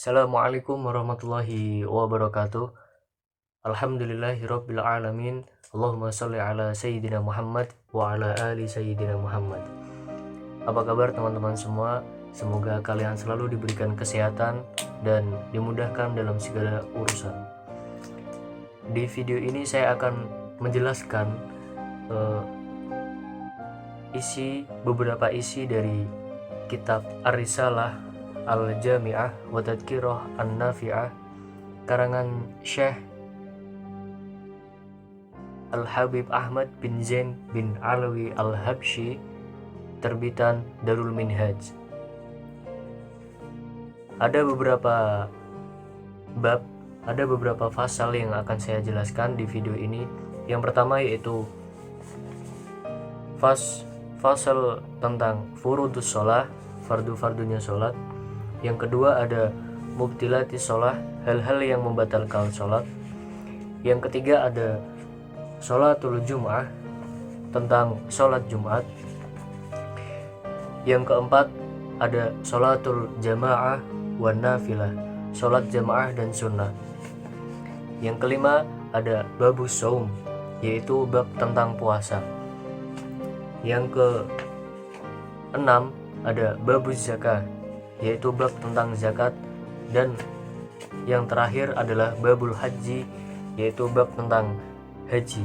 Assalamualaikum warahmatullahi wabarakatuh. Alhamdulillahirabbil alamin. Allahumma shalli ala sayyidina Muhammad wa ala ali sayyidina Muhammad. Apa kabar teman-teman semua? Semoga kalian selalu diberikan kesehatan dan dimudahkan dalam segala urusan. Di video ini saya akan menjelaskan beberapa isi dari kitab Ar-Risalah Al-Jami'ah wa Tadhkirah An-Nafi'ah karangan Syekh Al-Habib Ahmad bin Zain bin Alawi Al-Habsyi, terbitan Darul Minhaj. Ada beberapa fasal yang akan saya jelaskan di video ini. Yang pertama yaitu fasal tentang furudus sholah, fardu-fardunya sholat. Yang kedua ada mubtilati sholah, hal-hal yang membatalkan sholat. Yang ketiga ada sholatul jum'ah, tentang sholat Jumat. Yang keempat ada sholatul jamaah wan nafilah, sholat jamaah dan sunnah. Yang kelima ada babus saum, yaitu bab tentang puasa. Yang keenam ada babus zakah, yaitu bab tentang zakat. Dan yang terakhir adalah babul haji, yaitu bab tentang haji.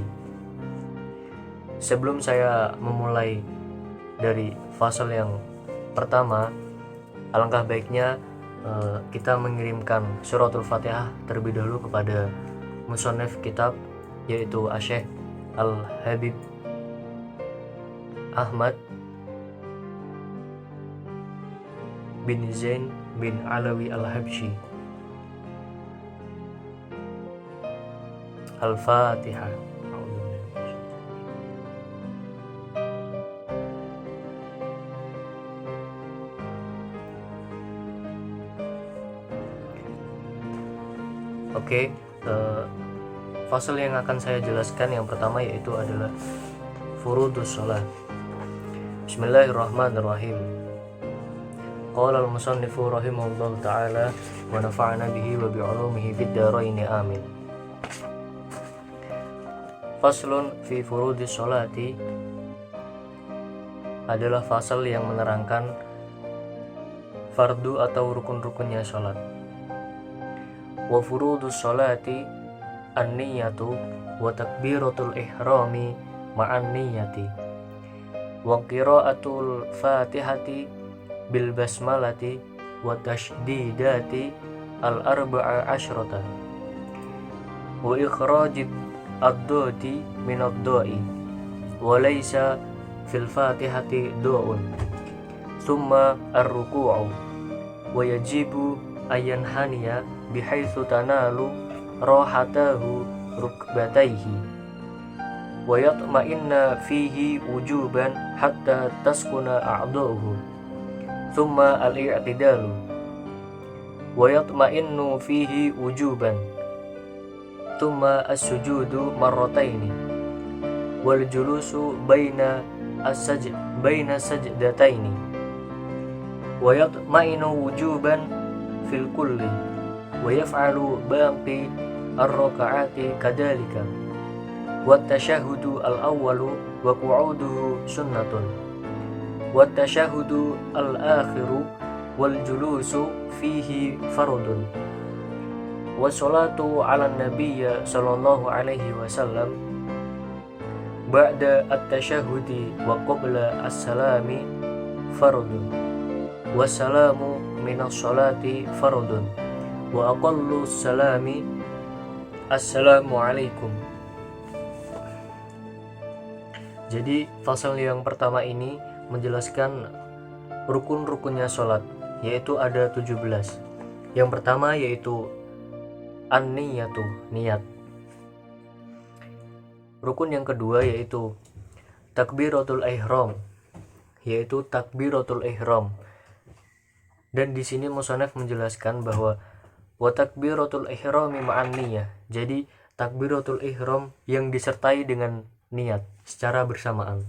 Sebelum saya memulai dari fasal yang pertama, alangkah baiknya kita mengirimkan suratul Fatihah terlebih dahulu kepada musannif kitab, yaitu Syekh Al-Habib Ahmad bin Zain bin Alawi Al-Habsyi. Al-Fatihah. Oke, fasal yang akan saya jelaskan yang pertama yaitu adalah furudus sholat. Bismillahirrahmanirrahim. Qala al-musannifu rahimahullahu ta'ala wa nafa'ana bihi wa bi'ulumihi fid dharain amin. Faslun fi furudis sholati adalah fasal yang menerangkan fardu atau rukun-rukunnya sholat. Wa furudus sholati an-niyatu wa takbiratul ihrami ma'an niyati wa qiraatul fatihati bil basmalati wa tashdidati al-arba'a asyrata wa ikhrajid ad-doti min ad-doi wa laysa fil fatihati do'un thumma ar-ruku'u wa yajibu ayan haniya bihaitsu tanalu rahatahu rukbatayhi wa yatma'inna fihi wujuban hatta taskuna a'dha'uhu thumma al-i'tidalu wa yatma'innu fihi wujuban thumma as-sujudu marrataini wal julusu baina sajdataini wa yatma'innu wujuban fil kulli wa yaf'alu baqi ar-raka'ati kadhalika wa tashahhudu al-awwalu wa qu'uduhu sunnatun wa tashahhudu al-akhiru wal julusu fihi fardun wa salatu ala nabiyya sallallahu alaihi wasallam ba'da at-tashahhudi wa qabla as-salami fardun wa salamu minas salati fardun wa aqallu salami assalamu alaikum. Jadi fasal yang pertama ini menjelaskan rukun-rukunnya sholat, yaitu ada 17. Yang pertama yaitu an-niyatu, niat. Rukun yang kedua yaitu takbiratul ihram, yaitu takbiratul ihram. Dan di sini musannaf menjelaskan bahwa wa takbiratul ihrami ma'an niyah. Jadi takbiratul ihram yang disertai dengan niat secara bersamaan.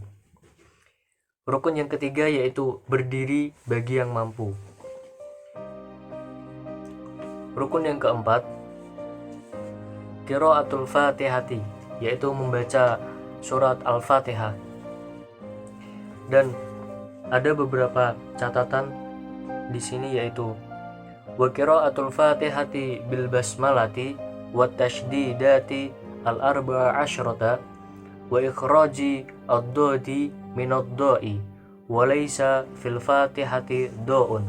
Rukun yang ketiga yaitu berdiri bagi yang mampu. Rukun yang keempat, qiraatul Fatihati, yaitu membaca surat Al-Fatihah. Dan ada beberapa catatan di sini, yaitu wa qiraatul Fatihati bil basmalati wa tasydidati al-arba'a asyrata wa ikhraji ad-dodi min ad-da'i wa laysa fil Fatihati do'un.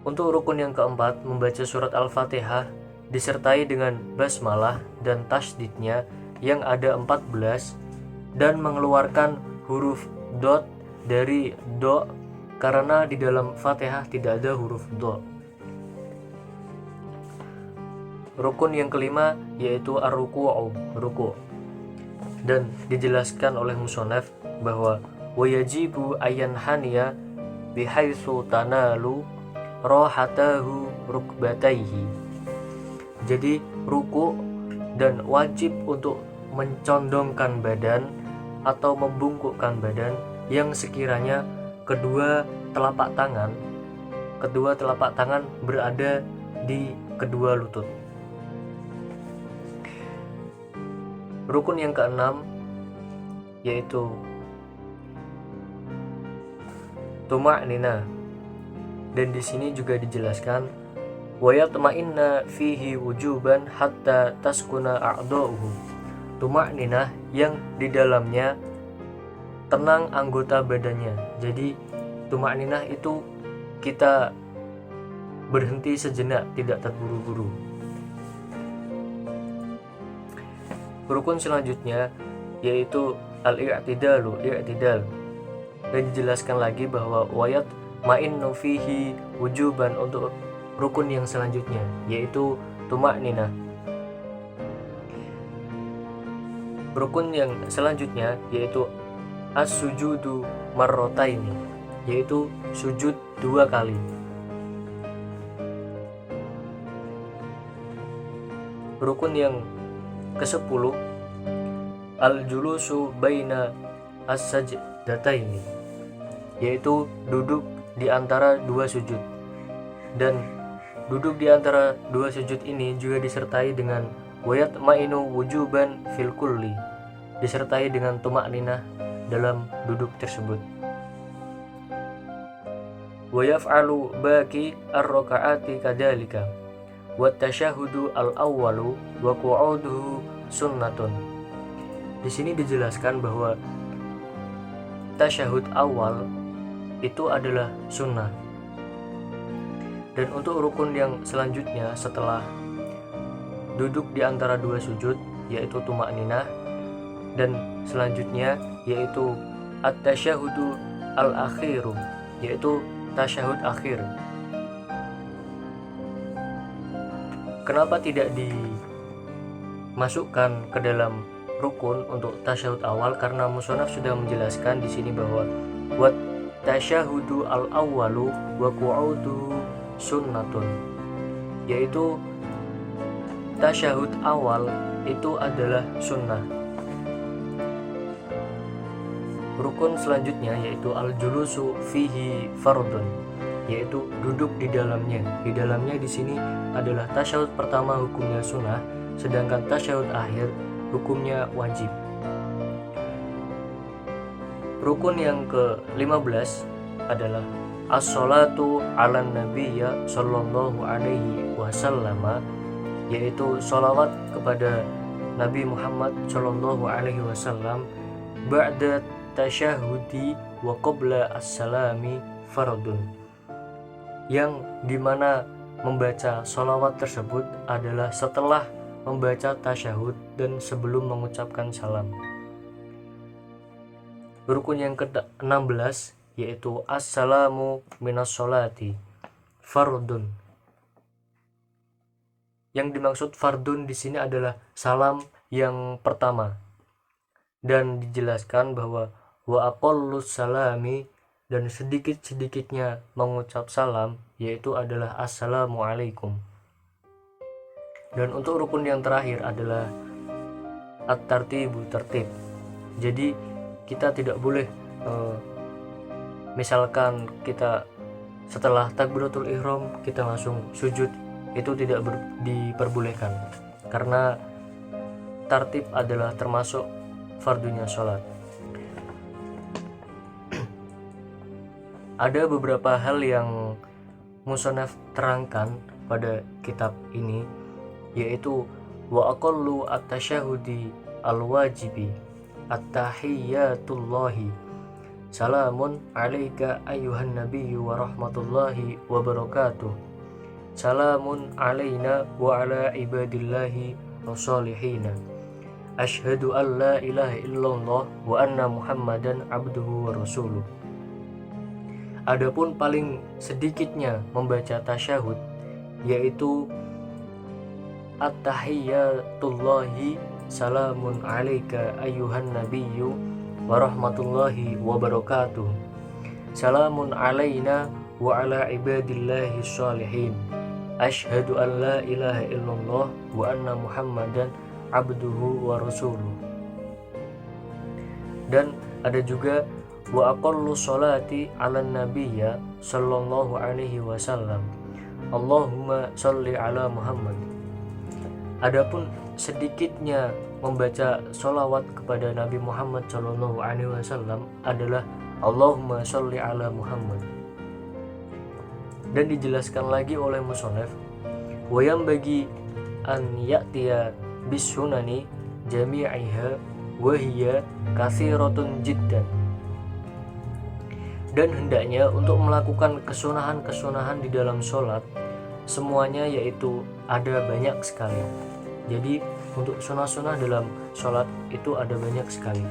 Untuk rukun yang keempat, membaca surat Al-Fatihah disertai dengan basmalah dan tasydidnya yang ada 14 dan mengeluarkan huruf dot dari do, karena di dalam Fatihah tidak ada huruf do. Rukun yang kelima yaitu ar-ruku'u, ruku'. Dan dijelaskan oleh musonaf bahwa wayajibu ayan haniya bihaitsu tanalu rohatahu rukbataihi. Jadi ruku' dan wajib untuk mencondongkan badan atau membungkukkan badan yang sekiranya kedua telapak tangan berada di kedua lutut. Rukun yang keenam yaitu tuma'nina, dan di sini juga dijelaskan wa yatma'inna fihi wujuban hatta taskuna a'dha'uhu. Tuma'ninah yang di dalamnya tenang anggota badannya. Jadi tuma'ninah itu kita berhenti sejenak, tidak terburu-buru. Rukun selanjutnya yaitu al-i'tidalu, i'tidal. Dan dijelaskan lagi bahwa wayat ma'innu fihi wujuban untuk rukun yang selanjutnya yaitu tuma'ninah. Rukun yang selanjutnya yaitu as-sujudu marrotaini, yaitu sujud 2 kali. Rukun yang ke-10 al-julusu baina as-sajdataini, yaitu duduk di antara 2 sujud. Dan duduk di antara 2 sujud ini juga disertai dengan wayat ma'inu wujuban fil kulli, disertai dengan tuma'ninah dalam duduk tersebut. Wa yaf'alu baqi ar-raka'ati kadzalika wa tasyahudu al-awwalu wa qu'uduhu sunnatun. Di sini dijelaskan bahwa tasyahud awal itu adalah sunnah. Dan untuk rukun yang selanjutnya setelah duduk di antara 2 sujud yaitu tuma'ninah, dan selanjutnya yaitu at-tasyahudu al-akhiru, yaitu tasyahud akhir. Kenapa tidak dimasukkan ke dalam rukun untuk tasyahud awal? Karena musonaf sudah menjelaskan di sini bahwa wat tasyahudu al-awwalu wa qu'udu sunnatun, yaitu tasyahud awal itu adalah sunnah. Rukun selanjutnya yaitu al-julusu fihi fardun, yaitu duduk di dalamnya. Di dalamnya di sini adalah tasyahud pertama hukumnya sunnah, sedangkan tasyahud akhir hukumnya wajib. Rukun yang ke-15 adalah as-salatu ala nabiyya sallallahu alaihi wasallam, yaitu sholawat kepada Nabi Muhammad sallallahu alaihi wasallam ba'da tasyahudi wa qabla as-salami fardun, yang dimana membaca sholawat tersebut adalah setelah membaca tasyahud dan sebelum mengucapkan salam. Rukun yang ke-16 yaitu as-salamu minas sholati fardun. Yang dimaksud fardun di sini adalah salam yang pertama, dan dijelaskan bahwa wa aqallus salami, dan sedikit-sedikitnya mengucap salam yaitu adalah assalamu alaikum. Dan untuk rukun yang terakhir adalah at-tartibu, tertib. Jadi kita tidak boleh misalkan kita setelah takbiratul ihram kita langsung sujud, itu tidak diperbolehkan karena tartib adalah termasuk fardunya sholat. Ada beberapa hal yang musannaf terangkan pada kitab ini, yaitu wa aqallu at-tasyahudi al-wajibi at-tahiyyatullahi salamun alaika ayyuhan nabiyyu wa rahmatullahi wa barakatuh, salamun alaina wa ala ibadillahi wassalihina, asyhadu an la ilaha illallah wa anna muhammadan abduhu wa rasuluh. Adapun paling sedikitnya membaca tasyahud, yaitu at-tahiyyatullahi salamun alaika ayyuhan nabiyyu wa rahmatullahi wa barakatuh, salamun alaina wa ala ibadillahi sholihin, asyhadu an la ilaha illallah wa anna muhammadan abduhu wa rasuluh. Dan ada juga wa aqallu sholati ala nabiyya sallallahu alaihi wasallam, Allahumma sholli ala Muhammad. Adapun sedikitnya membaca sholawat kepada Nabi Muhammad sallallahu alaihi wasallam adalah Allahumma sholli ala Muhammad. Dan dijelaskan lagi oleh musannaf, wa yanbaghi an ya'tiya bis sunani jami'iha wa hiya katsiratun jiddan. Dan hendaknya untuk melakukan kesunahan-kesunahan di dalam sholat semuanya, yaitu ada banyak sekali. Jadi untuk sunah-sunah dalam sholat itu ada banyak sekali.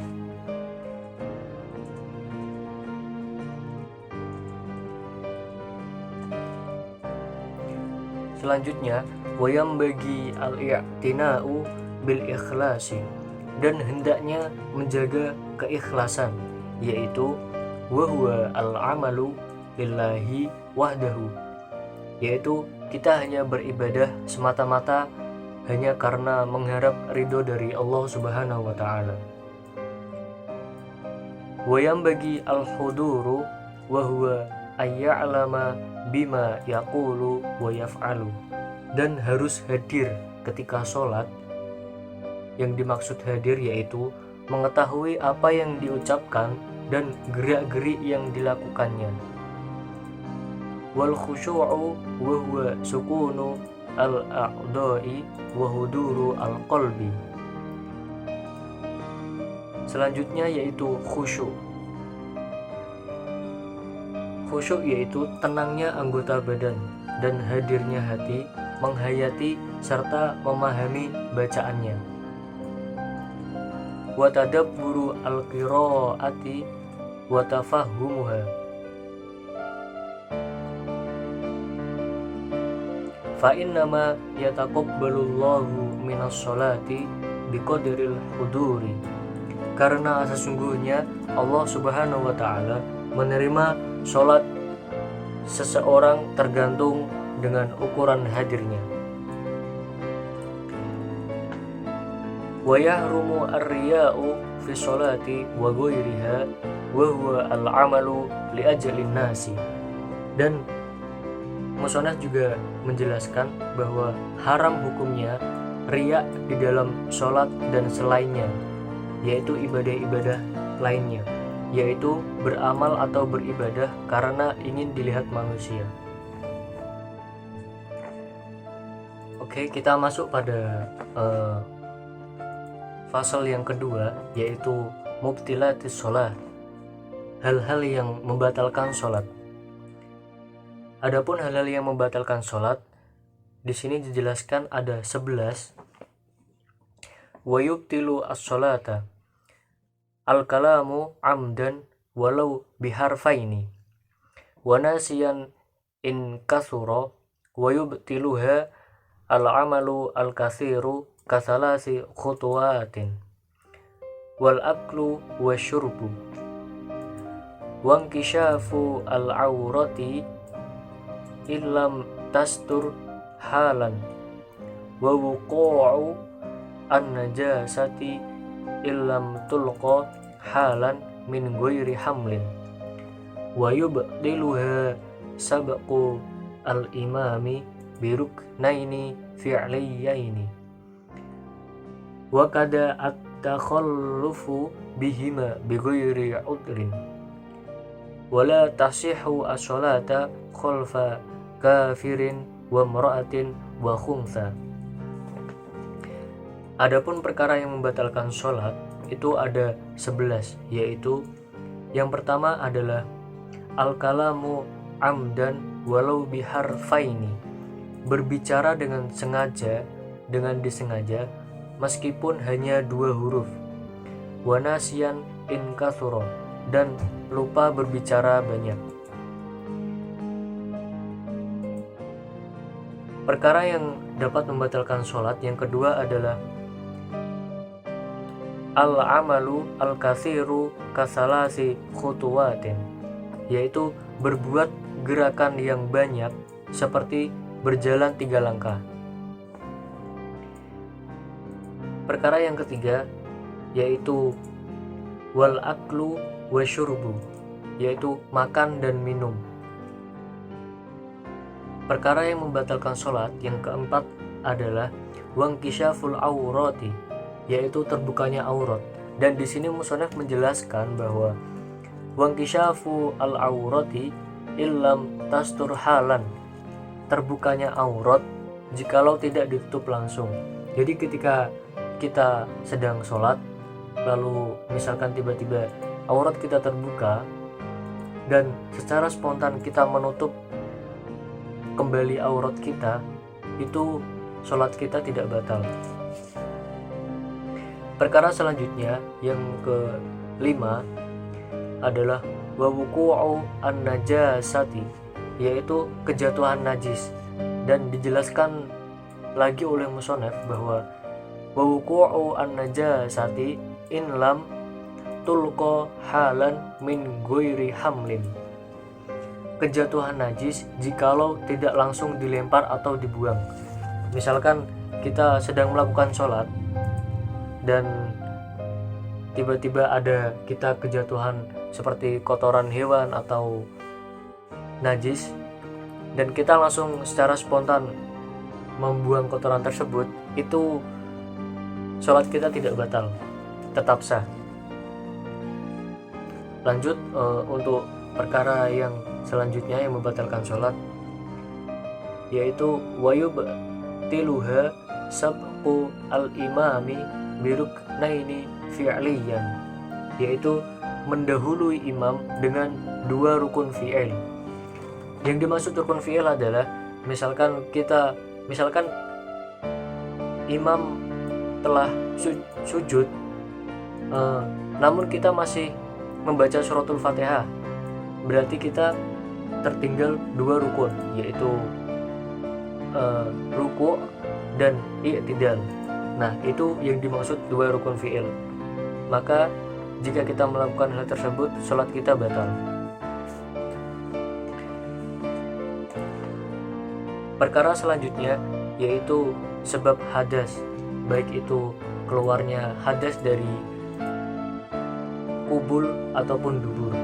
Selanjutnya wayam bagi al-i'tina'u bil ikhlasi, dan hendaknya menjaga keikhlasan, yaitu wahwa al-amalu lillahi wahdahu, yaitu kita hanya beribadah semata-mata hanya karena mengharap ridho dari Allah Subhanahu wa ta'ala. Wayam bagi al-huduru wahwa ayya'lama bima yaqulu wa yaf'alu, dan harus hadir ketika sholat. Yang dimaksud hadir yaitu mengetahui apa yang diucapkan dan gerak-gerik yang dilakukannya. Wal khusyu'u wa huwa sukunu al-a'dha'i wa huduru al-qalbi. Selanjutnya yaitu khusyuk. Khusyuk yaitu tenangnya anggota badan dan hadirnya hati menghayati serta memahami bacaannya. Wa tadabburu al-qiraati wa tafahumuha. Fa innama yataqabbalullahu minas sholati biqadril huduri. Karena sesungguhnya Allah Subhanahu wa ta'ala menerima sholat seseorang tergantung dengan ukuran hadirnya. Wa yahrumu ar-riya'u fi sholati wa ghairiha wa huwa al-amalu li ajalin nasi. Dan musannaf juga menjelaskan bahwa haram hukumnya riya di dalam sholat dan selainnya, yaitu ibadah-ibadah lainnya, yaitu beramal atau beribadah karena ingin dilihat manusia. Oke, kita masuk pada fasal yang kedua, yaitu mubtilatis sholat, hal-hal yang membatalkan sholat. Adapun hal-hal yang membatalkan sholat di sini dijelaskan ada 11. Wa yubtilu as-sholata al-kalamu amdan walau biharfaini wa nasiyan in kasura wa yubtiluha al-amalu al-kathiru kasalasi khutuwatin wal aklu wa syurbu wa inkishafu al-awrati illam tastur halan wa wuqu'u an-najasati illam tulqa halan min ghairi hamlin wa yubdiluha sabqu al-imami biruknaini fi'liyaini wa kada at-takhallufu bihima bighairi udrin wala tasihhu as-salata khalfa kafirin wa imra'atin wa khunsa. Adapun perkara yang membatalkan sholat itu ada 11, yaitu yang pertama adalah al-kalamu amdan walau biharfaini, berbicara dengan sengaja, dengan disengaja meskipun hanya 2 huruf, wa nasiyan in kathura, dan lupa berbicara banyak. Perkara yang dapat membatalkan sholat yang kedua adalah al-amalu al-kathiru kasalasi khutuwatin, yaitu berbuat gerakan yang banyak seperti berjalan 3 langkah. Perkara yang ketiga yaitu wal aklu wa syurbu, yaitu makan dan minum. Perkara yang membatalkan sholat yang keempat adalah wangkisyaful aurati, yaitu terbukanya aurat. Dan di sini musannaf menjelaskan bahwa wangkisyafu al aurati illam tastur halan, terbukanya aurat jikalau tidak ditutup langsung. Jadi ketika kita sedang sholat lalu misalkan tiba-tiba aurat kita terbuka dan secara spontan kita menutup kembali aurat kita, itu sholat kita tidak batal. Perkara selanjutnya yang kelima adalah wawuku'u an-najasati, yaitu kejatuhan najis. Dan dijelaskan lagi oleh musannaf bahwa wawuku'u an-najasati in lam tulqa halan min ghairi hamlin, kejatuhan najis jikalau tidak langsung dilempar atau dibuang. Misalkan kita sedang melakukan sholat dan tiba-tiba ada kita kejatuhan seperti kotoran hewan atau najis, dan kita langsung secara spontan membuang kotoran tersebut, itu sholat kita tidak batal, tetap sah. Lanjut untuk perkara yang selanjutnya yang membatalkan sholat, yaitu wayubtiluha sabqu al-imami biruknaini fi'liyan, yaitu mendahului imam dengan 2 rukun fi'il. Yang dimaksud rukun fi'il adalah misalkan imam telah sujud namun kita masih membaca suratul Fatihah, berarti kita tertinggal 2 rukun, yaitu ruku' dan i'tidal. Nah, itu yang dimaksud 2 rukun fi'il. Maka jika kita melakukan hal tersebut, sholat kita batal. Perkara selanjutnya yaitu sebab hadas, baik itu keluarnya hadas dari kubul ataupun dubur.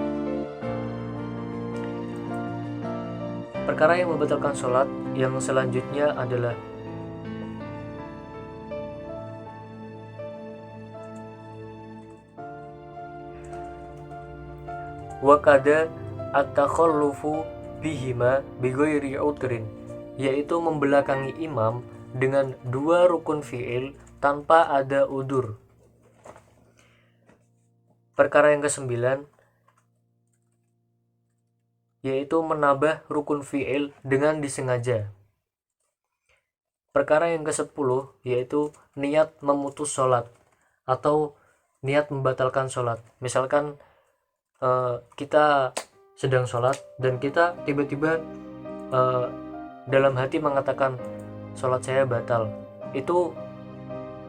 Perkara yang membatalkan sholat yang selanjutnya adalah wakada at-takhallufu bihima bighairi udrin, yaitu membelakangi imam dengan 2 rukun fi'il tanpa ada udur. Perkara yang ke-9 yaitu menambah rukun fi'il dengan disengaja. Perkara yang ke-10 yaitu niat memutus sholat atau niat membatalkan sholat. Misalkan kita sedang sholat dan kita tiba-tiba dalam hati mengatakan sholat saya batal, itu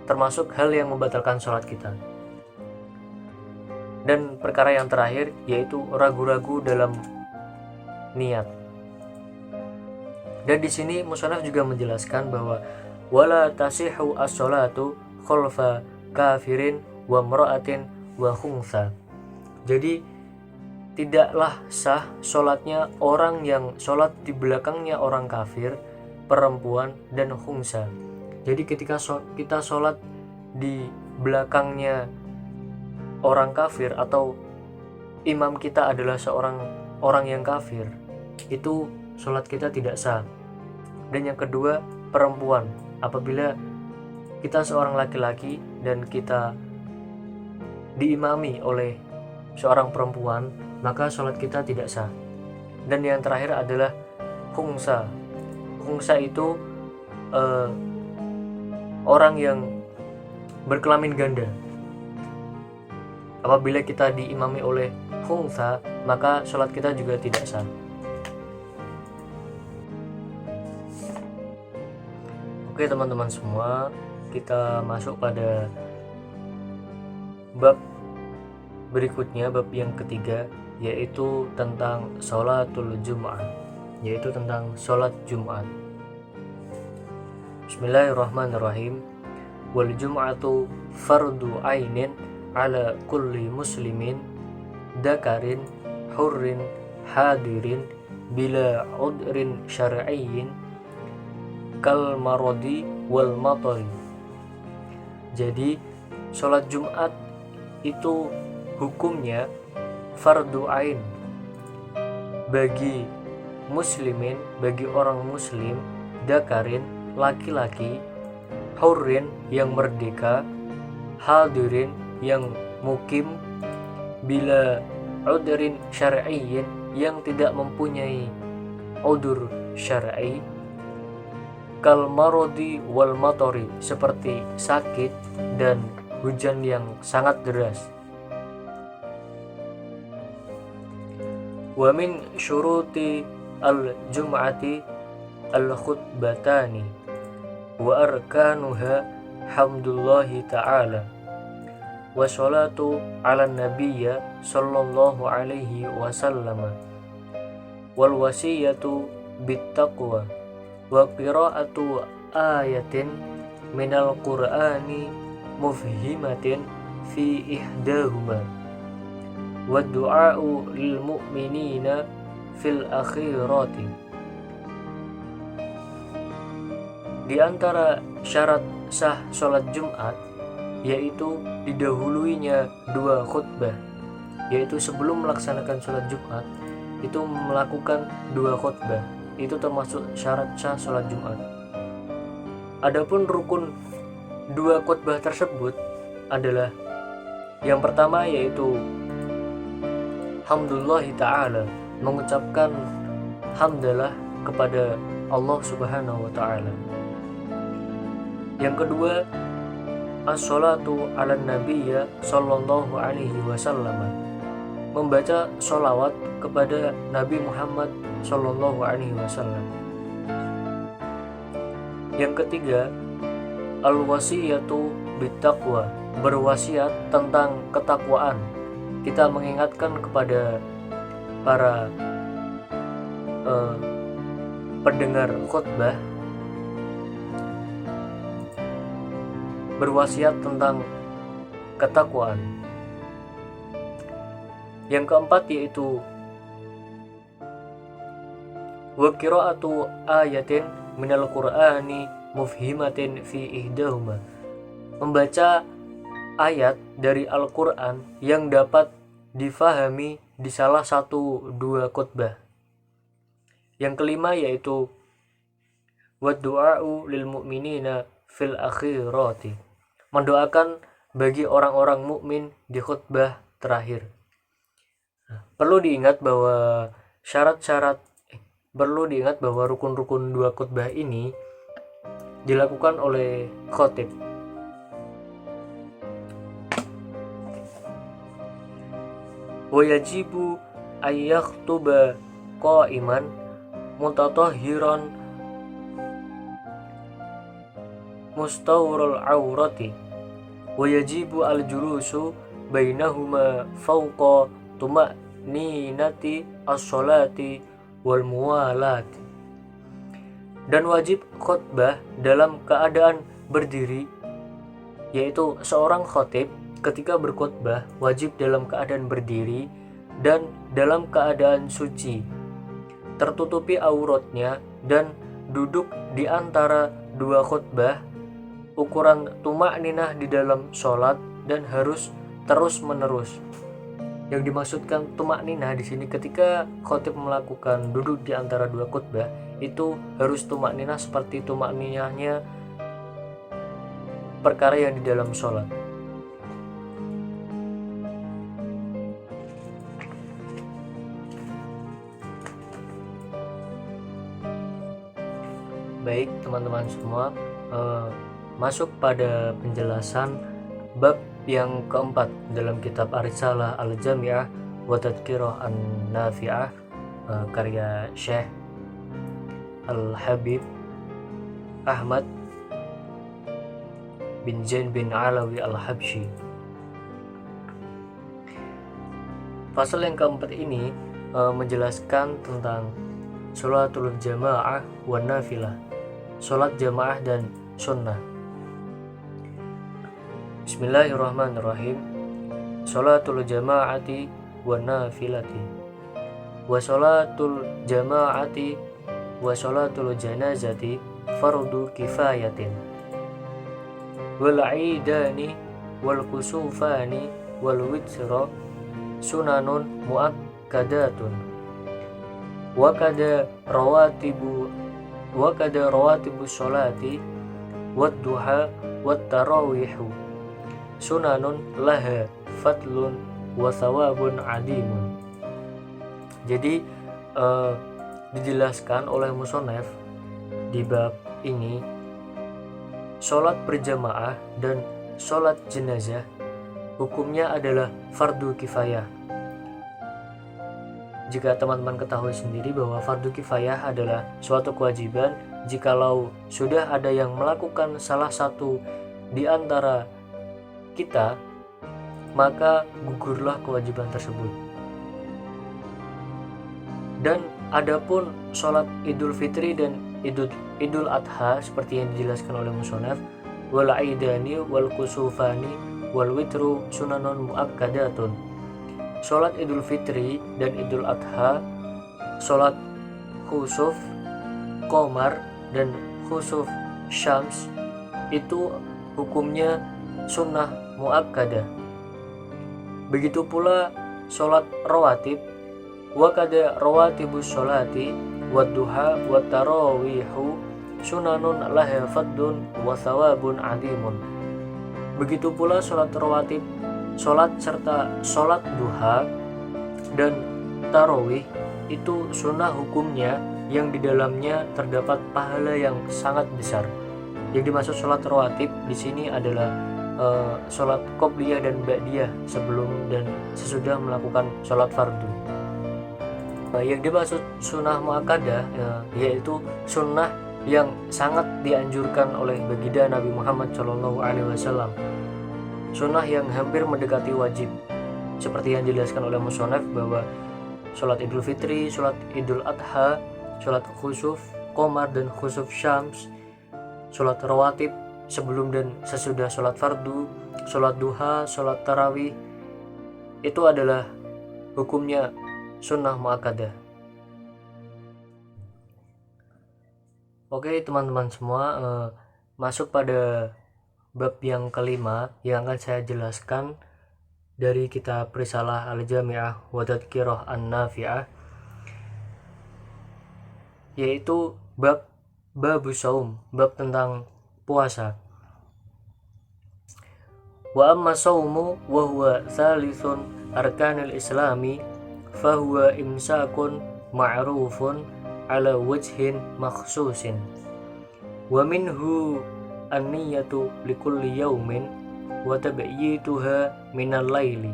termasuk hal yang membatalkan sholat kita. Dan perkara yang terakhir yaitu ragu-ragu dalam niat. Dan di sini musannaf juga menjelaskan bahwa wala tasihhu as-sholatu khalfa kafirin wa imra'atin wa khunsa. Jadi tidaklah sah sholatnya orang yang sholat di belakangnya orang kafir, perempuan, dan khunsa. Jadi ketika kita sholat di belakangnya orang kafir atau imam kita adalah seorang orang yang kafir, itu sholat kita tidak sah. Dan yang kedua, perempuan. Apabila kita seorang laki-laki dan kita diimami oleh seorang perempuan, maka sholat kita tidak sah. Dan yang terakhir adalah khunsa. Khunsa itu orang yang berkelamin ganda. Apabila kita diimami oleh khunsa, maka sholat kita juga tidak sah. Oke teman-teman semua, kita masuk pada bab berikutnya, bab yang ketiga, yaitu tentang sholatul Jum'ah, yaitu tentang sholat Jumat. Bismillahirrahmanirrahim. Wal Jum'atu fardu ainin ala kulli muslimin dakarin hurrin hadirin bila udrin syar'iyyin kal marodi wal matari. Jadi sholat Jumat itu hukumnya fardu ain bagi muslimin, bagi orang muslim, dakarin laki-laki, hurrin yang merdeka, hadirin yang mukim, bila udrin syar'iyyin yang tidak mempunyai udur syar'i, kal marodi wal matori seperti sakit dan hujan yang sangat deras. Wa min syuruti al-jum'ati al-khutbatani wa arkanuha hamdulillahi ta'ala wa sholatu ala nabiyya sallallahu alaihi wasallam wal wasiyatu bittaqwa wa qira'atu ayatin minal qur'ani mufhimatin fi ihdahuma wa du'a'u lil mu'minina fil akhirati. Di antara syarat sah sholat Jumat yaitu didahuluinya 2 khutbah, yaitu sebelum melaksanakan sholat Jumat itu melakukan 2 khutbah. Itu termasuk syarat sah sholat Jumat. Adapun rukun 2 khutbah tersebut adalah yang pertama yaitu hamdulillahi ta'ala, mengucapkan hamdalah kepada Allah subhanahu wa ta'ala. Yang kedua, as-sholatu ala nabiyya sallallahu alaihi wasallam, membaca sholawat kepada Nabi Muhammad sallallahu alaihi wasallam. Yang ketiga, al-wasiyatu bittaqwa, berwasiat tentang ketakwaan. Kita mengingatkan kepada para pendengar khutbah, berwasiat tentang ketakwaan. Yang keempat yaitu wa qira'atu ayatin minal qur'ani mufhimatin fi ihdahuma, membaca ayat dari Al-Quran yang dapat difahami di salah satu 2 khutbah. Yang kelima yaitu wa du'a'u lil mu'minina fil akhirati, mendoakan bagi orang-orang mukmin di khutbah terakhir. Perlu diingat bahwa rukun-rukun 2 khutbah ini dilakukan oleh khatib. Wa yajibu ayyakhtuba qa'iman mutatahhiran mustawrul aurati wa yajibu al-julusu bainahuma fawqa tuma'ninati as-sholati wal muwalati. Dan wajib khutbah dalam keadaan berdiri, yaitu seorang khatib ketika berkhutbah wajib dalam keadaan berdiri dan dalam keadaan suci, tertutupi auratnya, dan duduk di antara dua khutbah, ukuran tumakninah di dalam sholat, dan harus terus menerus. Yang dimaksudkan tumakninah di sini ketika khotib melakukan duduk di antara dua khutbah, itu harus tumakninah seperti tumakninahnya perkara yang di dalam sholat. Baik teman-teman semua, masuk pada penjelasan bab yang keempat dalam kitab Ar-Risalah Al-Jami'ah wa Tadhkirah An-Nafi'ah, karya Syekh Al-Habib Ahmad bin Zain bin Alawi Al-Habsyi. Pasal yang keempat ini menjelaskan tentang sholatul jamaah wa nafilah, sholat jamaah dan sunnah. Bismillahirrahmanirrahim. Sholatul jamaati wa nafilati, wa sholatul jamaati wa sholatul janazati fardu kifayatin, wal aidani wal kusufani wal witra sunanun muakkadatun, wa kada rawatibu sholati wad duha wat tarawihu sunanun laha fadlun wa thawabun adimun. Jadi dijelaskan oleh musonef di bab ini, sholat berjamaah dan sholat jenazah hukumnya adalah fardu kifayah. Jika teman-teman ketahui sendiri bahwa fardu kifayah adalah suatu kewajiban, jikalau sudah ada yang melakukan salah satu di antara kita, maka gugurlah kewajiban tersebut. Dan adapun sholat Idul Fitri dan Idul Adha seperti yang dijelaskan oleh musonef, wal aidani wal kusufani wal witru sunanun muakkadatun. Sholat Idul Fitri dan Idul Adha, sholat khusuf qamar dan khusuf syams itu hukumnya sunnah muakkadah. Begitu pula sholat rawatib, wa kada rawatibus sholati wad duha wat tarawihu sunanun laha faddun wa thawabun adimun. Begitu pula sholat rawatib, sholat serta sholat duha dan tarawih itu sunnah hukumnya yang di dalamnya terdapat pahala yang sangat besar. Yang dimaksud sholat rawatib di sini adalah sholat qobliyah dan ba'diyah sebelum dan sesudah melakukan sholat fardu. Yang dimaksud sunnah muakkadah yaitu sunnah yang sangat dianjurkan oleh baginda Nabi Muhammad SAW, sunnah yang hampir mendekati wajib, seperti yang dijelaskan oleh musonef bahwa sholat Idul Fitri, sholat Idul Adha, sholat khusuf qamar dan khusuf syams, sholat rawatib sebelum dan sesudah sholat fardu, sholat duha, sholat tarawih, itu adalah hukumnya sunnah muakkadah. Oke teman-teman semua, masuk pada bab yang kelima yang akan saya jelaskan dari kitab Risalah Al-Jami'ah wa Tadhkirah An-Nafi'ah, yaitu bab saum, bab tentang puasa. Wa amma saumu wa huwa thalithun arkanil islami fahuwa imsakun ma'rufun ala wajhin makhsusin wa minhu an-niyatu likulli yawmin wa tabyituha minal laili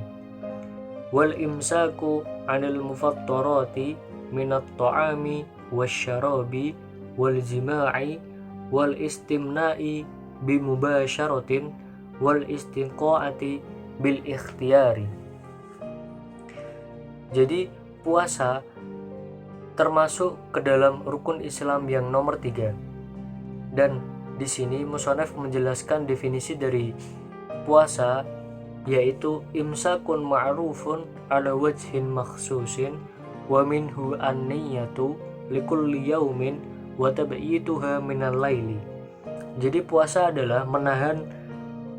wal imsaku 'anil mufattarati minat ta'ami wasyarabi wal jima'i wal istimna'i bimubasyaratin wal istinqa'ati bil ikhtiyari. Jadi puasa termasuk ke dalam rukun Islam yang nomor 3. Dan di sini musonef menjelaskan definisi dari puasa yaitu imsakun ma'rufun ala wajhin makhsusin wa minhu an-niyatu likulli yaumin wa tab'ituha minal laili. Jadi puasa adalah menahan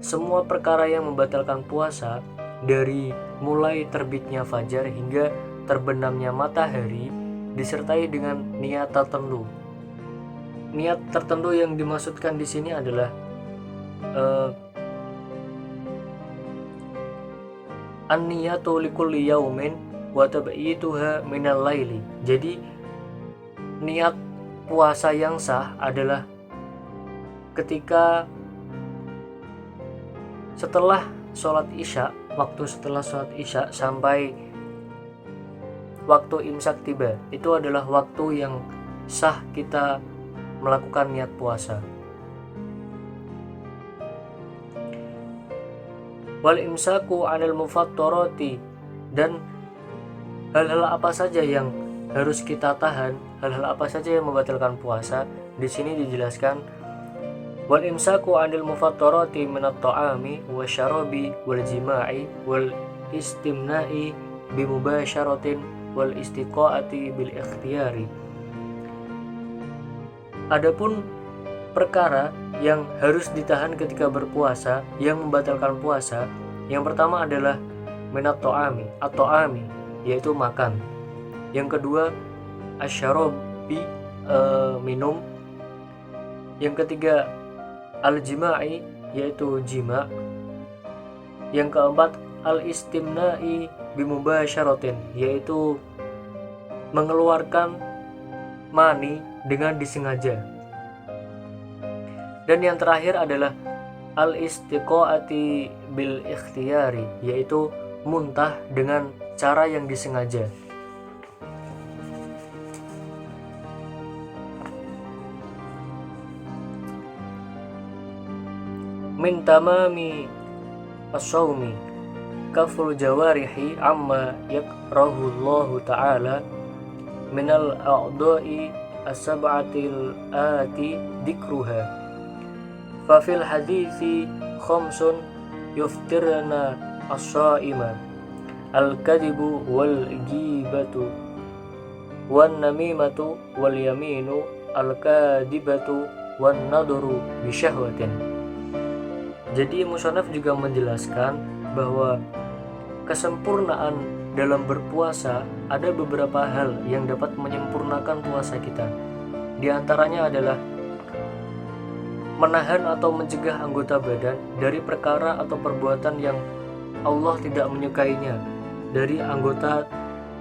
semua perkara yang membatalkan puasa dari mulai terbitnya fajar hingga terbenamnya matahari disertai dengan niat tertentu. Niat tertentu yang dimaksudkan di sini adalah an-niyatu likulli yaumin wa tab'ituha minal laili. Jadi niat puasa yang sah adalah ketika setelah sholat isya, waktu setelah sholat isya sampai waktu imsak tiba, itu adalah waktu yang sah kita melakukan niat puasa. Wal imsaku 'anil mufattarati, dan hal-hal apa saja yang harus kita tahan, hal-hal apa saja yang membatalkan puasa. Di sini dijelaskan wal imsaku 'anil mufattarati minat ta'ami wasyarabi wal jima'i wal istimna'i bimubasyaratin wal istiqaati bil ikhtiyari. Adapun perkara yang harus ditahan ketika berpuasa yang membatalkan puasa, yang pertama adalah minat ta'ami atau ami, yaitu makan. Yang kedua asyarabi, minum. Yang ketiga al-jima'i, yaitu jima. Yang keempat al-istimna'i bimubasyaratin, yaitu mengeluarkan mani dengan disengaja. Dan yang terakhir adalah al-istiqaati bil ikhtiyari, yaitu muntah dengan cara yang disengaja. Min tamami as-sawmi kaful jawarihi amma yakrahu Allah ta'ala minal a'dha'i as-sab'atil ati dikruha. Fafil hadithi khamsun yuftirna as-sa'ima al-kadhibu wal ghibatu wan namimatu wal yaminu al-kadhibatu wan nadru bisyahwatin. Jadi musannaf juga menjelaskan bahwa kesempurnaan dalam berpuasa ada beberapa hal yang dapat menyempurnakan puasa kita. Di antaranya adalah menahan atau mencegah anggota badan dari perkara atau perbuatan yang Allah tidak menyukainya dari anggota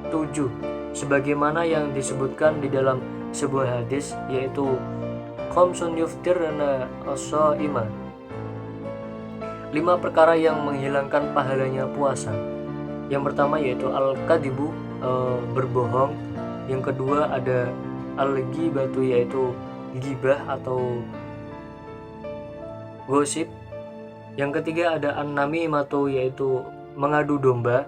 7, sebagaimana yang disebutkan di dalam sebuah hadis, yaitu khamsun yuftirna as-sha'ima, 5 perkara yang menghilangkan pahalanya puasa. Yang pertama yaitu al-kadibu, berbohong. Yang kedua ada al-ghibatu, yaitu ghibah atau gosip. Yang ketiga ada an-namimatu, yaitu mengadu domba.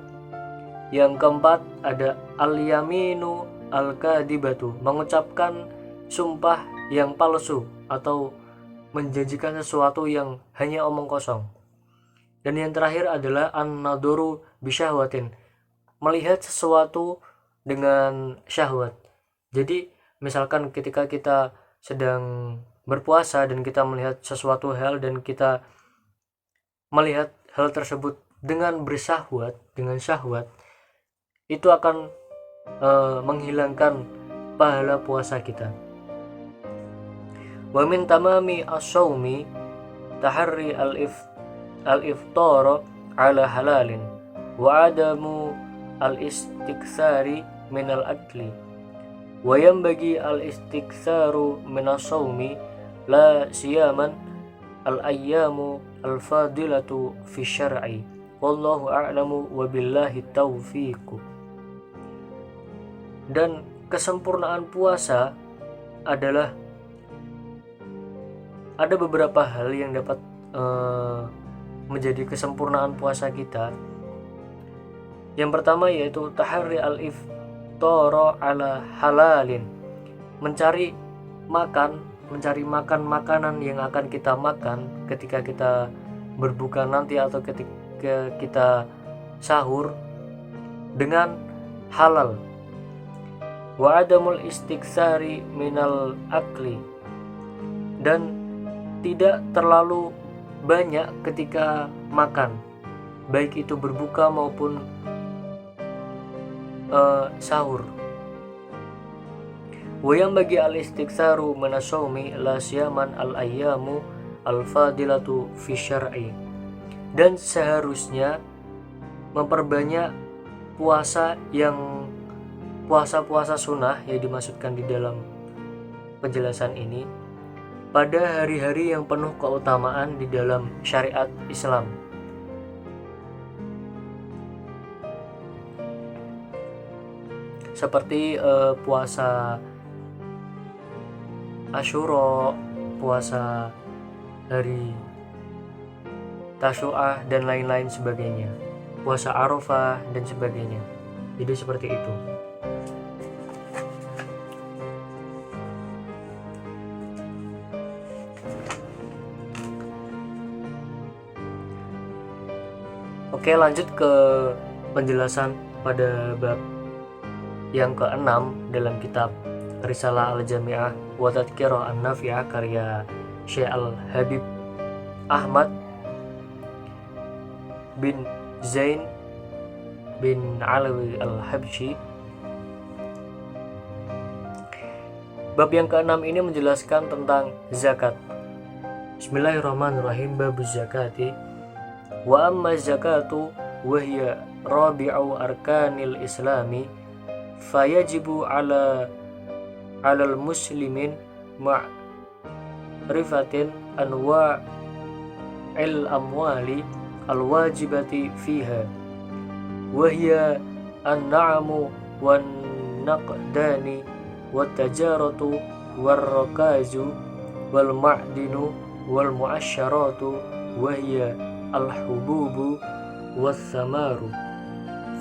Yang keempat ada al-yaminu al-kadibatu, mengucapkan sumpah yang palsu atau menjanjikan sesuatu yang hanya omong kosong. Dan yang terakhir adalah an-naduru bisyahwatin, melihat sesuatu dengan syahwat. Jadi misalkan ketika kita sedang berpuasa dan kita melihat sesuatu hal dan kita melihat hal tersebut dengan bersyahwat, dengan syahwat, itu akan menghilangkan pahala puasa kita. Wa min tamami as-sawmi taharri al-iftar ala halalin wa adamu al-istiktsari min al-akli wa yanbaghi al-istiksaru min as-sawmi la siyaman al-ayyamu al-fadilatu fi syar'i wallahu a'lamu wa billahi taufiq. Dan kesempurnaan puasa adalah ada beberapa hal yang dapat menjadi kesempurnaan puasa kita. Yang pertama yaitu tahari al-iftar ala halalin, mencari makan makanan yang akan kita makan ketika kita berbuka nanti atau ketika kita sahur dengan halal. Wa adamul istiksari minal akli, dan tidak terlalu banyak ketika makan, baik itu berbuka maupun sahur. Wa yang bagi al-istiksaru minasawmi la siyaman al-ayyamu al-fadilatu fi syar'i, dan seharusnya memperbanyak puasa sunnah yang dimaksudkan di dalam penjelasan ini pada hari-hari yang penuh keutamaan di dalam syariat Islam. Seperti puasa Asyura, puasa hari Tasyu'ah dan lain-lain sebagainya, puasa Arafah dan sebagainya. Jadi seperti itu. Oke, lanjut ke penjelasan pada bab yang ke-6 dalam kitab Risalah Al-Jami'ah wa Tadhkirah An-Nafi'ah karya Syekh Al-Habib Ahmad bin Zain bin Alawi Al-Habsyi. Bab yang ke-6 ini menjelaskan tentang zakat. Bismillahirrahmanirrahim. Bab zakati. Wa amma zakatu wa hiya rabi'u arkanil islami fayajibu ala al-muslimin ma'rifatin anwa'il amwali al-wajibati fiha wa hiya an-na'amu wan naqdani wat tajaratu war rakazu wal ma'dinu wal mu'asyaratu wa hiya al-hububu was samaru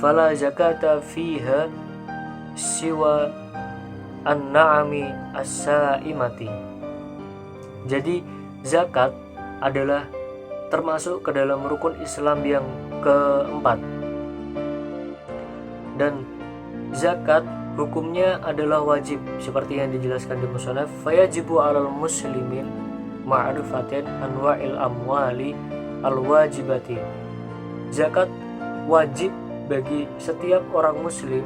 fala zakata fiha siwa an-na'ami as-sa'imati. Jadi zakat adalah termasuk ke dalam rukun Islam yang keempat, dan zakat hukumnya adalah wajib seperti yang dijelaskan di musannaf. Fayajibu 'alal muslimin ma'rifatin anwa'il amwali al-wajibati. Zakat wajib bagi setiap orang muslim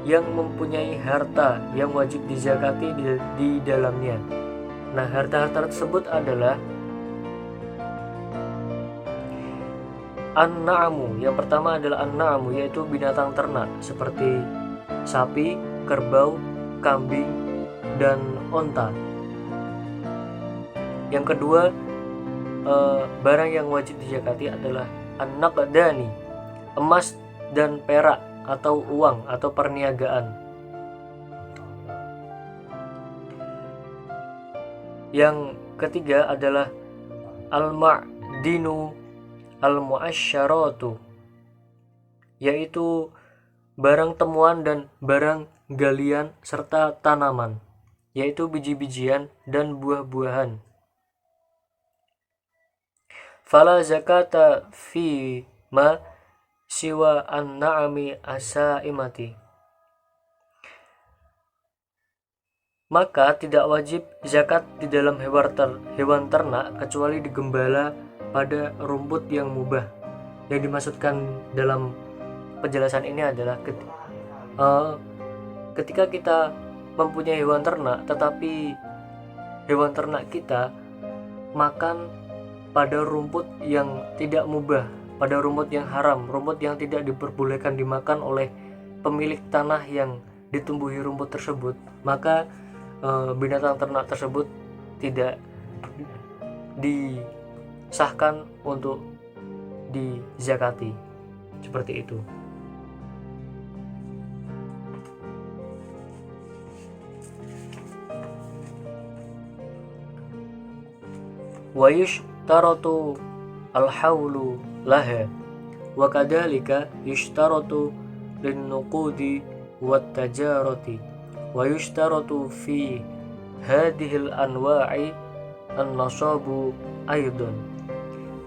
yang mempunyai harta yang wajib dizakati di dalamnya. Nah, harta-harta tersebut adalah an-na'amu. Yang pertama adalah an-na'amu, yaitu binatang ternak seperti sapi, kerbau, kambing, dan onta. Yang kedua, barang yang wajib dizakati adalah an-naqdani, emas dan perak atau uang atau perniagaan. Yang ketiga adalah al-ma'dinu al-mu'asyaratu, yaitu barang temuan dan barang galian serta tanaman, yaitu biji-bijian dan buah-buahan. Fala zakata fi ma siwa an-na'ami as-sa'imati. Maka tidak wajib zakat di dalam hewan ternak kecuali digembala pada rumput yang mubah. Yang dimaksudkan dalam penjelasan ini adalah ketika kita mempunyai hewan ternak, tetapi hewan ternak kita makan pada rumput yang tidak mubah, pada rumput yang haram, rumput yang tidak diperbolehkan dimakan oleh pemilik tanah yang ditumbuhi rumput tersebut, maka binatang ternak tersebut tidak disahkan untuk dizakati. Seperti itu. Wa yushtaratu al-hawlu laha wa kadhalika yushtaratu lin-nuqudi wat tajarati wa yushtaratu fi hadhil anwa'i an-nasabu aidan.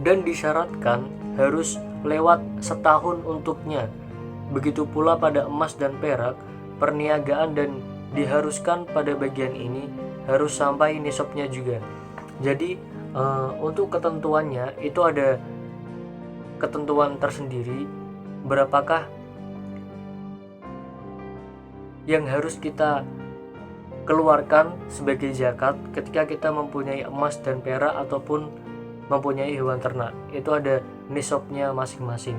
Dan disyaratkan harus lewat setahun untuknya. Begitu pula pada emas dan perak, perniagaan dan diharuskan pada bagian ini harus sampai nisabnya juga. Jadi untuk ketentuannya itu ada ketentuan tersendiri, berapakah yang harus kita keluarkan sebagai zakat ketika kita mempunyai emas dan perak ataupun mempunyai hewan ternak. Itu ada nisabnya masing-masing.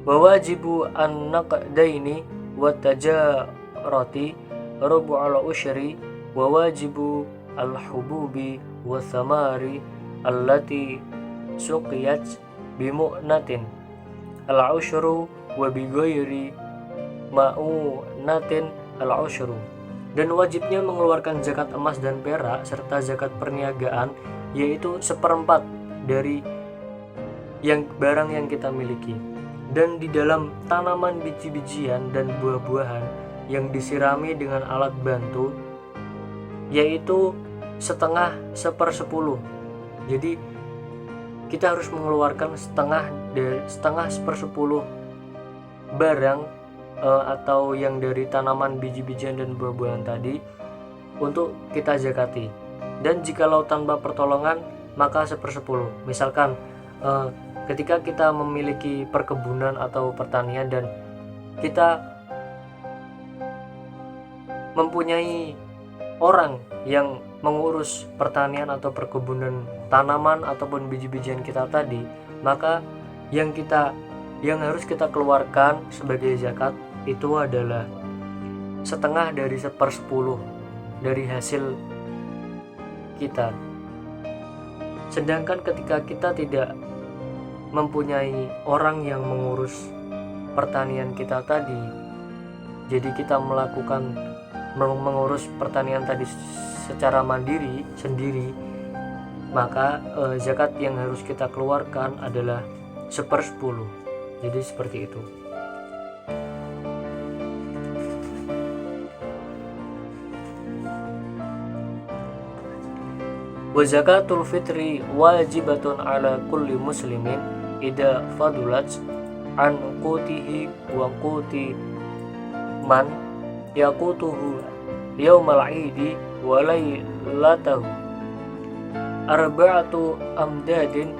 Wa wajibu an-naqdaini wa tajarati rubu'al usyri wa wajibu al-hububi wa thamari allati suqiyat bimu'natin al-usyru wa bighairi ma'unatin al-usyru. Dan wajibnya mengeluarkan zakat emas dan perak serta zakat perniagaan, yaitu 1/4 dari barang yang kita miliki. Dan di dalam tanaman biji-bijian dan buah-buahan yang disirami dengan alat bantu, yaitu 1/2/10. Jadi kita harus mengeluarkan setengah 1/10 barang atau yang dari tanaman biji-bijian dan buah-buahan tadi untuk kita zakati. Dan jikalau tanpa pertolongan maka 1/10. Misalkan ketika kita memiliki perkebunan atau pertanian dan kita mempunyai orang yang mengurus pertanian atau perkebunan tanaman ataupun biji-bijian kita tadi, maka yang harus kita keluarkan sebagai zakat itu adalah setengah dari 1/10 dari hasil kita. Sedangkan ketika kita tidak mempunyai orang yang mengurus pertanian kita tadi, jadi kita mengurus pertanian tadi secara mandiri sendiri, maka zakat yang harus kita keluarkan adalah 1/10. Jadi seperti itu. Wa zakatul fitri wajibatun ala kulli muslimin idza fadulat an qutihi wa quti man yaqutuhu yaumal idi wa laylatahu arba'atu amdadin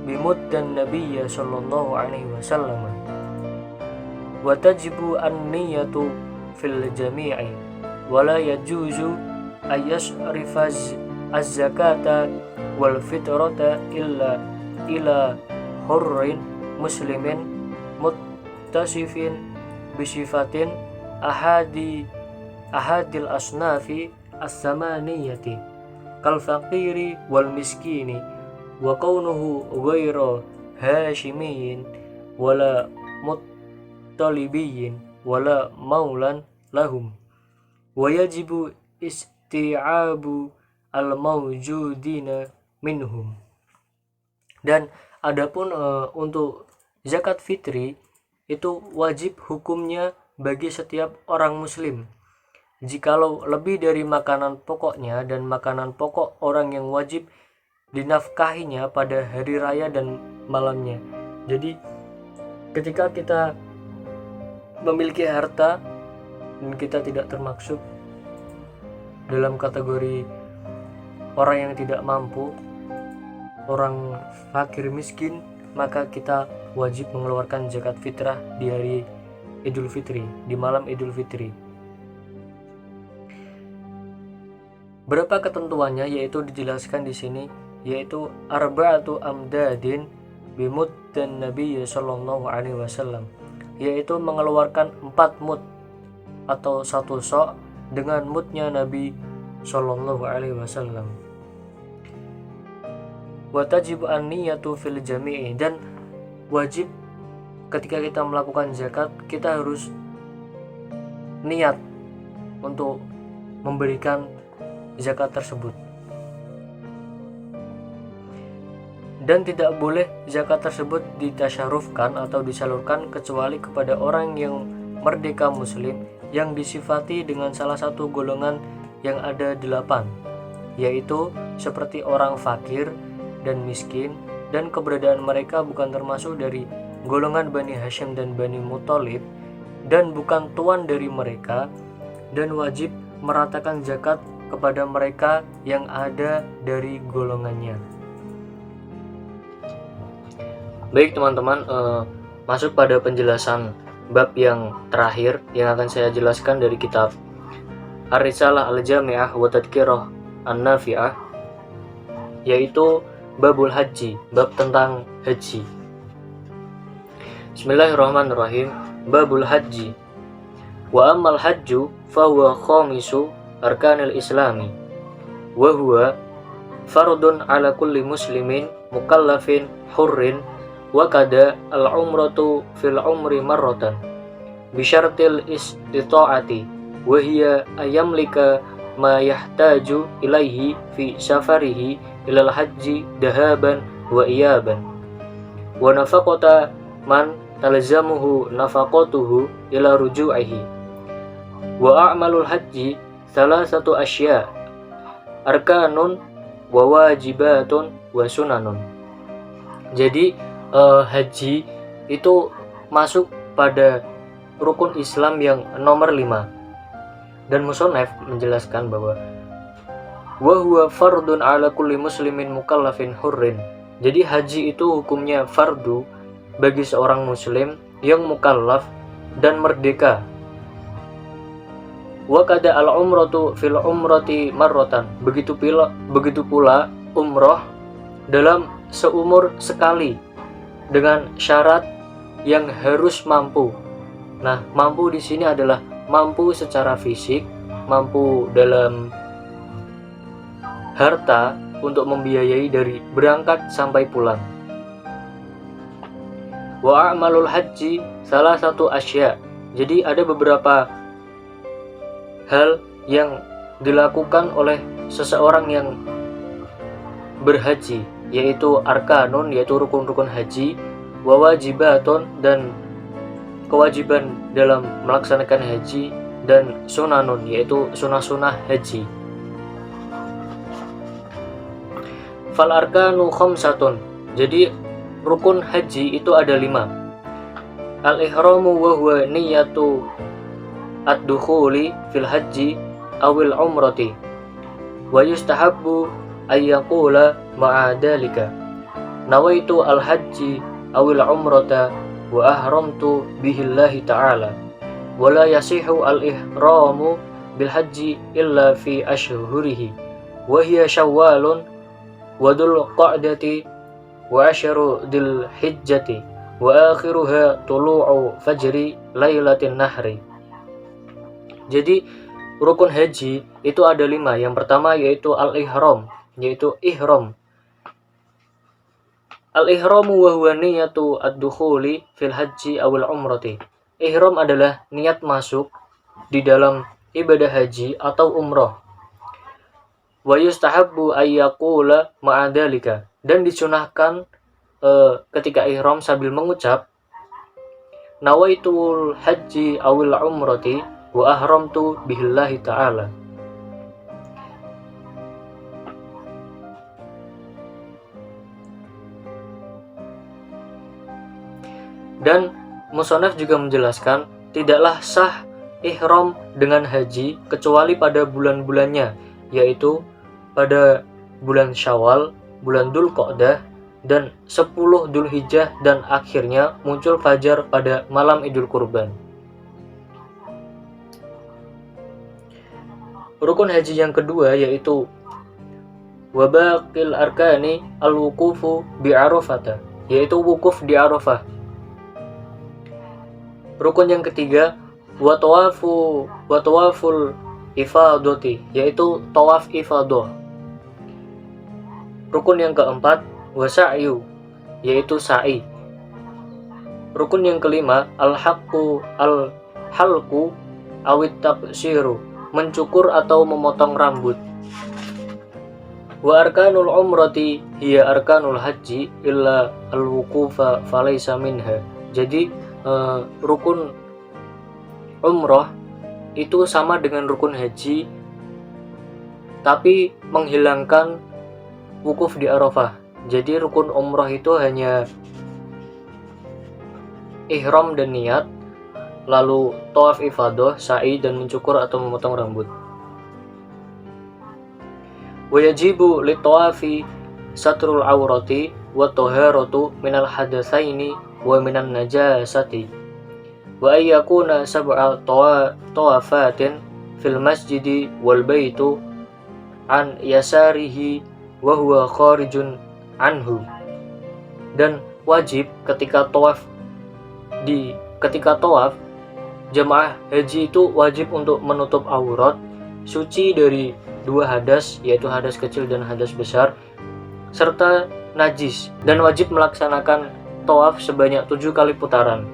bimuddan nabiyya sallallahu alaihi wasallam wa tajibu an-niyatu fil jami'i wa la yajuzu ayasrifa az-zakata wal fitrata illa ila hurrin muslimin muttasifin bisifatin ahadil asnafi as-samaniyati kal faqiri wal miskini wa kaunuhu ghairu hashimiyin wala muttalibiyin wala maulan lahum wa yajibu isti'abu al-mawjudina minhum. Dan adapun untuk zakat fitri itu wajib hukumnya bagi setiap orang muslim jikalau lebih dari makanan pokoknya dan makanan pokok orang yang wajib dinafkahinya pada hari raya dan malamnya. Jadi ketika kita memiliki harta dan kita tidak termasuk dalam kategori orang yang tidak mampu, orang fakir miskin, maka kita wajib mengeluarkan zakat fitrah di hari Idul Fitri, di malam Idul Fitri. Berapa ketentuannya yaitu dijelaskan di sini, yaitu arba'atu amdadin bimud dan Nabi sallallahu alaihi wasallam, yaitu mengeluarkan 4 mud atau 1 sok dengan mudnya Nabi sallallahu alaihi wasallam. Wa tajibu an-niyatu fil jami'i, dan wajib ketika kita melakukan zakat kita harus niat untuk memberikan zakat tersebut. Dan tidak boleh zakat tersebut ditasyarufkan atau disalurkan kecuali kepada orang yang merdeka muslim yang disifati dengan salah satu golongan yang ada 8, yaitu seperti orang fakir dan miskin, dan keberadaan mereka bukan termasuk dari golongan Bani Hashim dan Bani Muthalib, dan bukan tuan dari mereka, dan wajib meratakan zakat kepada mereka yang ada dari golongannya. Baik teman-teman, masuk pada penjelasan bab yang terakhir yang akan saya jelaskan dari kitab Ar-Risalah Al-Jami'ah wa Tadhkirah An-Nafi'ah, yaitu Babul Haji, bab tentang haji. Bismillahirrahmanirrahim. Babul Haji. Wa ammal hajju fahuwa khamisu arkanil islami wa huwa fardun ala kulli muslimin mukallafin hurrin wa kada al-umratu fil umri marratan bisyartil istita'ati wa hiya ayamlika ma yahtaju ilaihi fi safarihi ilal haji dahaban wa iyaban wa nafaqata man talzamuhu nafaqatuhu ila ruju'ihi wa a'malul haji salasatu asya arkanun wa wajibatun wa sunanun. Jadi haji itu masuk pada rukun Islam yang nomor 5. Dan musonef menjelaskan bahwa wa huwa fardun ala kulli muslimin mukallafin hurrin. Jadi haji itu hukumnya fardu bagi seorang muslim yang mukallaf dan merdeka. Wa kada al umratu fil umrati marratan. Begitu pula umroh dalam seumur sekali, dengan syarat yang harus mampu. Nah, mampu di sini adalah mampu secara fisik, mampu dalam harta untuk membiayai dari berangkat sampai pulang. Wa a'malul haji salah satu asya. Jadi ada beberapa hal yang dilakukan oleh seseorang yang berhaji, yaitu arkanun, yaitu rukun-rukun haji, wa wajibatun, dan kewajiban dalam melaksanakan haji, dan sunanun, yaitu sunah-sunah haji. Fal arkanu khamsatun. Jadi rukun haji itu ada 5. Al-ihramu wa huwa niyatu ad-dukhuli fil haji awil umrati wa yustahabbu ayyaqula ma'adalika nawaitu al-hajji awil umrata wa ahramtu bihillahi ta'ala wa la yasihu al-ihramu bil hajji illa fi ashhurihi wa hiya syawalun wa dhul qa'dati wa asharu dhil hijjati wa akhiruha tulu'u fajri lailatin nahri. Jadi rukun haji itu ada 5. Yang pertama yaitu al-ihram, yaitu ihram. Al-ihramu wa huwa niyatu ad-dukhuli fil haji awil umrati. Ihram adalah niat masuk di dalam ibadah haji atau umrah. Wa yustahabbu ayyaqula ma'adalika. Dan disunahkan ketika ihram sambil mengucap nawaitul haji awil umrati wa ahramtu bihillahi ta'ala. Dan musonef juga menjelaskan tidaklah sah ihram dengan haji kecuali pada bulan-bulannya, yaitu pada bulan Syawal, bulan Dzulqa'dah, dan 10 Dzulhijjah, dan akhirnya muncul fajar pada malam Idul Kurban. Rukun haji yang kedua yaitu wabaqil arkani al-wuqufu bi Arafah, yaitu wukuf di Arafah. Rukun yang ketiga wa tawaful ifadati, yaitu tawaf ifadah. Rukun yang keempat wa sa'yu, yaitu sa'i. Rukun yang kelima al-halqu awit taqsiru, mencukur atau memotong rambut. Wa arkanul umrati hiya arkanul haji illa al-wuqufa falaysa minha. Jadi rukun umrah itu sama dengan rukun haji, tapi menghilangkan wukuf di Arafah. Jadi rukun umroh itu hanya ihram dan niat, lalu tawaf ifadah, sa'i dan mencukur atau memotong rambut. Wa yajibu litawafi satrul aurati wa taharatu minal hadatsaini wa minan najasati. Wa ayyakuna sab'a tawafatin fil masjidi wal baitu an yasarihi wa huwa kharijun anhu. Dan wajib ketika tawaf jamaah haji itu wajib untuk menutup aurat, suci dari 2 hadas, yaitu hadas kecil dan hadas besar, serta najis, dan wajib melaksanakan tawaf sebanyak 7 kali putaran.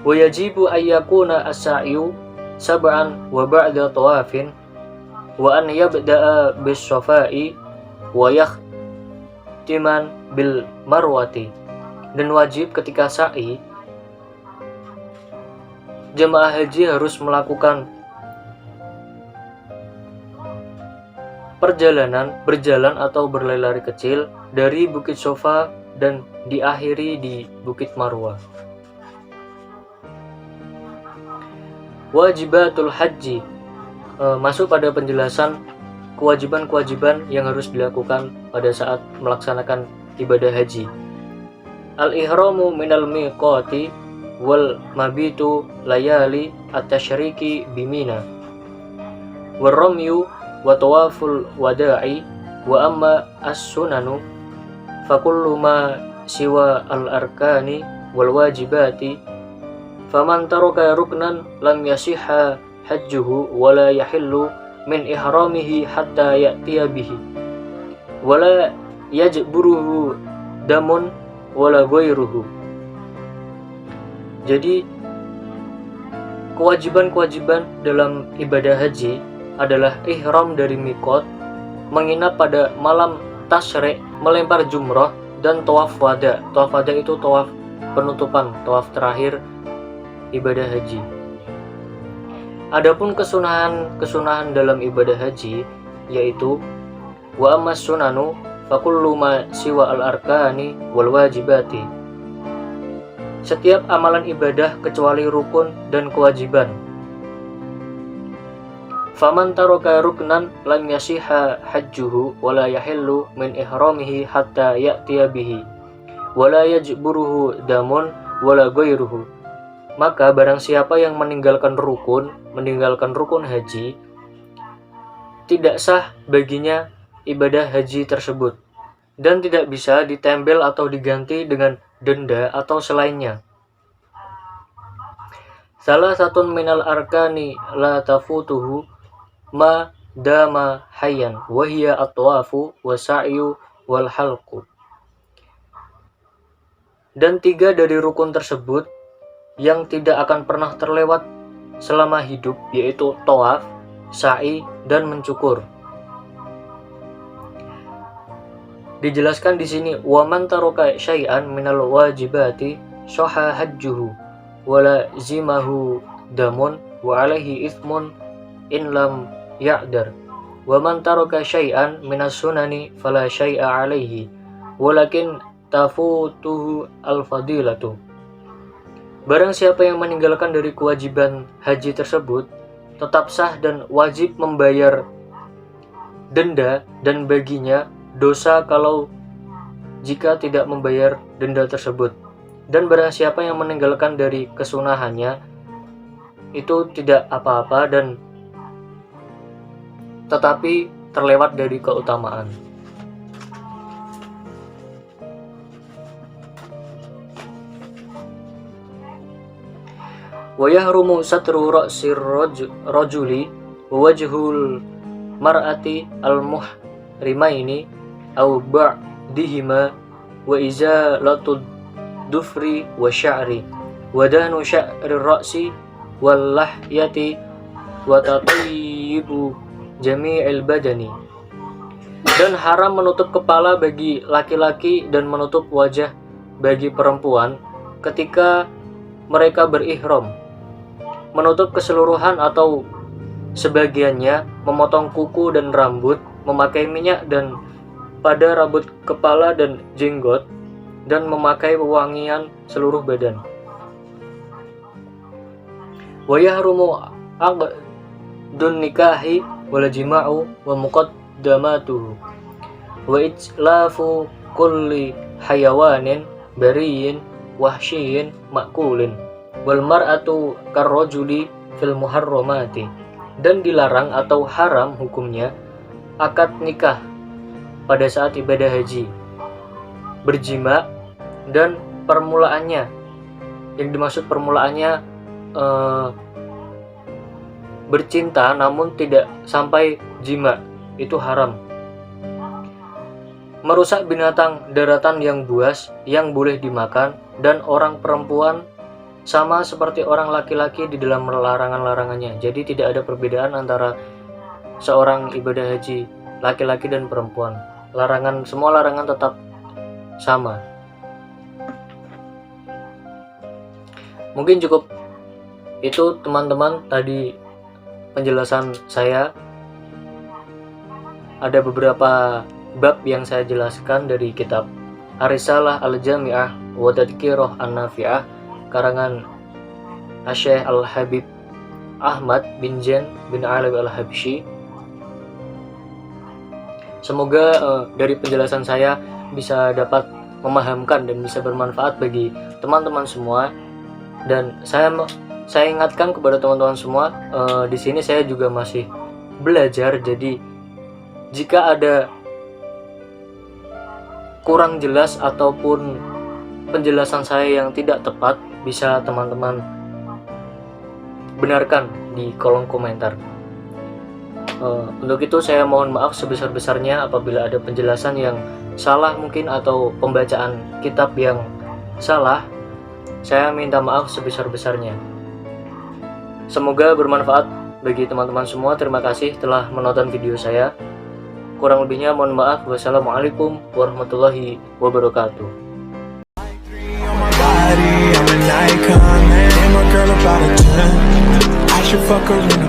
Wa yajibu ayyakuna as-sa'yu sab'an wa ba'da tawafin wa an yabda'a bis-safa'i wa yakhtiman bil marwati. Dan wajib ketika sa'i, jemaah haji harus melakukan berjalan atau berlari kecil dari Bukit Sofa dan diakhiri di Bukit Marwah. Wajibatul haji, masuk pada penjelasan kewajiban-kewajiban yang harus dilakukan pada saat melaksanakan ibadah haji. Al-ihramu minal miqati wal mabitu layali at-tasyriki bimina warramyu wa tawaful wada'i wa amma as-sunanu fakullu ma siwa al-arkani wal wajibati faman taraka ruknan lam yasihha hajjuhu wala yahillu min ihramihi hatta ya'tiya bihi wala yajburuhu damun wala ghairuhu. Jadi kewajiban-kewajiban dalam ibadah haji adalah ihram dari miqat, menginap pada malam tasyrik, melempar jumrah, dan tawaf wada. Tawaf wada itu tawaf penutupan, tawaf terakhir ibadah haji. Adapun kesunahan dalam ibadah haji yaitu wa ammas sunanu fakullu ma siwa al-arkani wal wajibati. Setiap amalan ibadah kecuali rukun dan kewajiban. Faman taraka ruknan lam yasihha hajjuhu wala yahillu min ihramihi hatta ya'tiya bihi wala yajburuhu damun wala ghairuhu. Maka barang siapa yang meninggalkan rukun haji, tidak sah baginya ibadah haji tersebut dan tidak bisa ditempel atau diganti dengan denda atau selainnya. Salah satu minal arkani la tafutuhu ma dama hayyan wa hiya at-tawafu wa sa'yu wal halqu. Dan 3 dari rukun tersebut yang tidak akan pernah terlewat selama hidup, yaitu tawaf, sa'i, dan mencukur. Dijelaskan di sini, wa man taraka syai'an minal wajibati sahha hajjuhu wala zimahu damun wa alaihi ithmun in lam ya'dar wa man taraka syai'an minas sunani fala syai'a alaihi walakin tafutuhu al-fadilatu. Barang siapa yang meninggalkan dari kewajiban haji tersebut, tetap sah dan wajib membayar denda, dan baginya dosa kalau jika tidak membayar denda tersebut. Dan barang siapa yang meninggalkan dari kesunahannya, itu tidak apa-apa dan tetapi terlewat dari keutamaan. Wa yahrumu satru ra'sir rajuli wa wajhul mar'ati al-muhrimaini aw ba'dihima wa izalatud dufri wa sya'ri wa danu sya'rir ra'si wal lahyati wa tatayyibu jami'il badani. Dan haram menutup kepala bagi laki-laki dan menutup wajah bagi perempuan ketika mereka berihram. Menutup keseluruhan atau sebagiannya memotong kuku dan rambut, memakai minyak dan pada rambut kepala dan jenggot, dan memakai wewangian seluruh badan. Wa yahrumu aqdun nikahi wal jima'u wa muqaddamatuhu wa itlafu kulli hayawanin bariyin wahsyiyin makulin wal mar'atu karrajuli fil muharramati. Dan dilarang atau haram hukumnya akad nikah pada saat ibadah haji, berjima, dan permulaannya, yang dimaksud permulaannya bercinta namun tidak sampai jima, itu haram. Merusak binatang daratan yang buas yang boleh dimakan, dan orang perempuan sama seperti orang laki-laki di dalam larangan-larangannya. Jadi tidak ada perbedaan antara seorang ibadah haji laki-laki dan perempuan. Semua larangan tetap sama. Mungkin cukup itu teman-teman, tadi penjelasan saya. Ada beberapa bab yang saya jelaskan dari kitab Ar-Risalah Al-Jami'ah wa Tadhkirah An-Nafi'ah karangan Asy-Syaikh Al-Habib Ahmad bin Zain bin Alawi Al-Habsyi. Semoga dari penjelasan saya bisa dapat memahamkan dan bisa bermanfaat bagi teman-teman semua. Dan saya ingatkan kepada teman-teman semua, di sini saya juga masih belajar. Jadi jika ada kurang jelas ataupun penjelasan saya yang tidak tepat, bisa teman-teman benarkan di kolom komentar. Untuk itu saya mohon maaf sebesar-besarnya apabila ada penjelasan yang salah mungkin atau pembacaan kitab yang salah. Saya minta maaf sebesar-besarnya. Semoga bermanfaat bagi teman-teman semua. Terima kasih telah menonton video saya. Kurang lebihnya mohon maaf. Wassalamualaikum warahmatullahi wabarakatuh. I'm an icon, man. And my girl about a 10. I should fuck her in